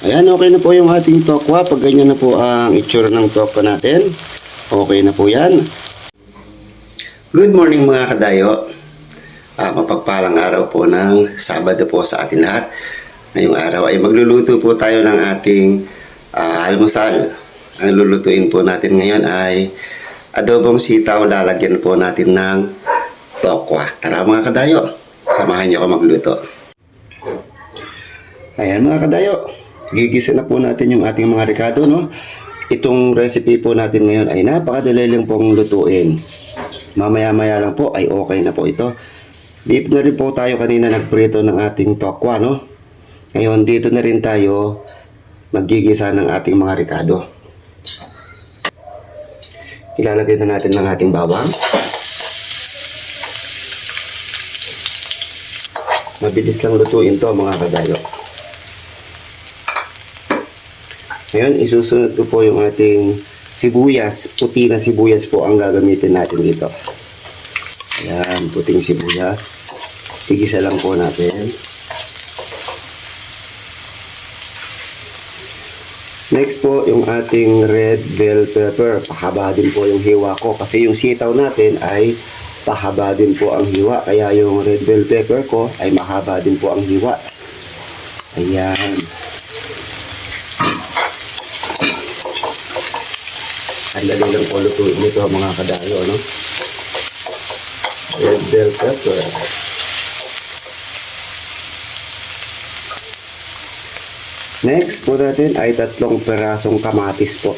Ayan, okay na po yung ating tokwa. Pag ganyan na po ang itsura ng tokwa natin, okay na po yan. Good morning mga kadayo. Mapagpalang araw po ng Sabado po sa atin lahat. Ngayong araw ay magluluto po tayo ng ating almusal. Ang lulutuin po natin ngayon ay adobong sitaw. Lalagyan po natin ng tokwa. Tara mga kadayo, samahan niyo ako magluto. Ayan mga kadayo, gigisa na po natin yung ating mga rekado, no? Itong recipe po natin ngayon ay napakadali lang pong lutuin. Mamaya-maya lang po ay okay na po ito. Dito na rin po tayo kanina nagprito ng ating tokwa, no? Ngayon dito na rin tayo maggigisa ng ating mga rekado. Ilalagay na natin ng ating bawang. Mabilis lang lutuin to mga kadayo. Ngayon, isusunod ko po yung ating sibuyas. Puti na sibuyas po ang gagamitin natin dito. Ayan, puting sibuyas. Tigisa lang po natin. Next po, yung ating red bell pepper. Pahaba din po yung hiwa ko. Kasi yung sitaw natin ay pahaba din po ang hiwa. Kaya yung red bell pepper ko ay mahaba din po ang hiwa. Ayan. Ang dali lang po lutuin nito mga kadayo, no? Red bell pepper. Next po natin ay 3 pirasong kamatis po.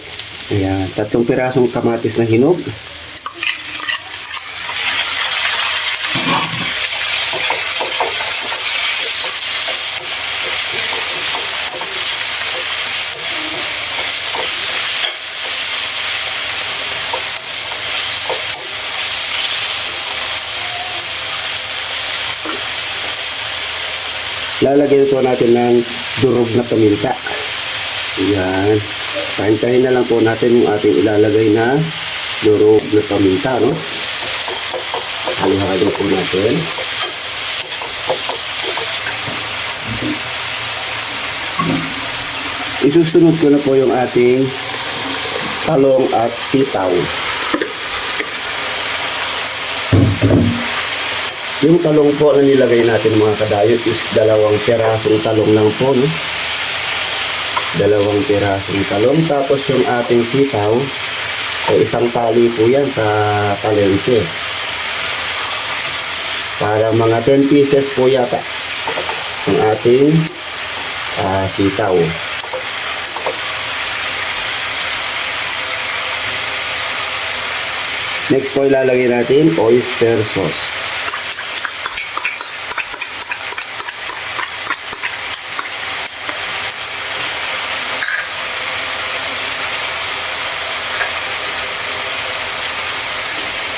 Ayan, 3 pirasong kamatis na hinog. Lalagyan po natin ng durog na paminta. Ayan. Tahin-tahin na lang po natin yung ating ilalagay na durog na paminta, no? Halo-halo po natin. Isusunod ko na po yung ating talong at sitaw. Yung talong po na nilagay natin mga kadayo is 2 pirasong talong lang po, no? 2 pirasong talong. Tapos yung ating sitaw ay 1 tali po yan sa palengke. Para mga 10 pieces po yata yung ating sitaw. Next po ilalagay natin oyster sauce.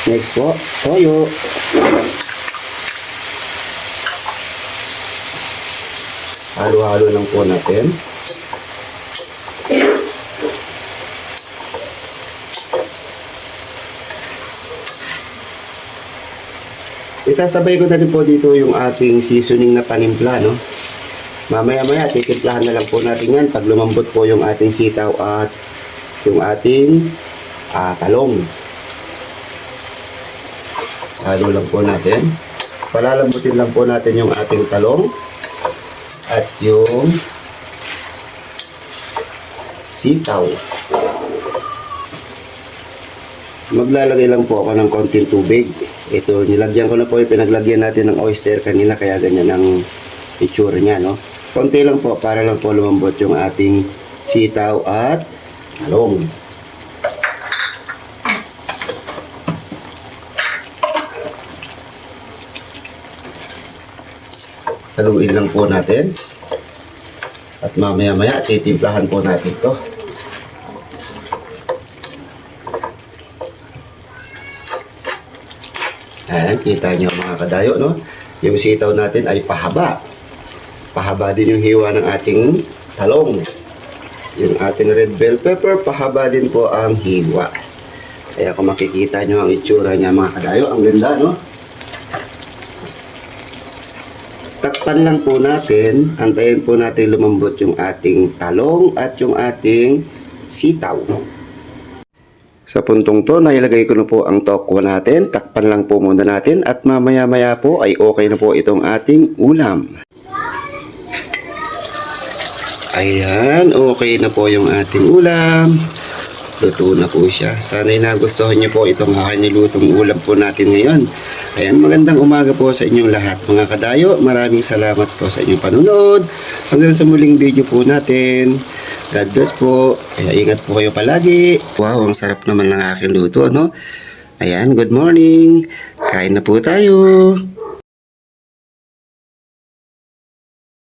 Next po, toyo. Halo-halo lang po natin. Isasabay ko na rin po dito yung ating seasoning na panimpla, no? Mamaya-maya, titimplahan na lang po natin yan pag lumambot po yung ating sitaw at yung ating talong. Halo lang po natin. Palalambutin lang po natin yung ating talong at yung sitaw. Maglalagay lang po ako ng konting tubig. Ito, nilagyan ko na po yung pinaglagyan natin ng oyster kanina, kaya ganyan ang itsura niya, no? Konti lang po para lang po lumambot yung ating sitaw at talong. Haluin lang po natin. At mamaya-maya, titimplahan po natin to. Ayan, kita nyo mga kadayo, no? Yung sitaw natin ay pahaba. Pahaba din yung hiwa ng ating talong. Yung ating red bell pepper, pahaba din po ang hiwa. Kaya kung makikita nyo ang itsura niya mga kadayo, ang ganda, no? takpan lang po natin. Antayin po natin lumambot yung ating talong at yung ating sitaw. Sa puntong to, nailagay ko na po ang tokwa natin. Takpan lang po muna natin at mamaya-maya po ay okay na po itong ating ulam. Ayan, okay na po yung ating ulam. Luto na po siya. Sana'y nagustuhan niyo po itong aking nilutong ulam po natin ngayon. Ayan, magandang umaga po sa inyong lahat mga kadayo. Maraming salamat po sa inyong panunod. Hanggang sa muling video po natin. God bless po. Kaya ingat po kayo palagi. Wow, ang sarap naman ng aking luto, no? Ayan, good morning. Kain na po tayo.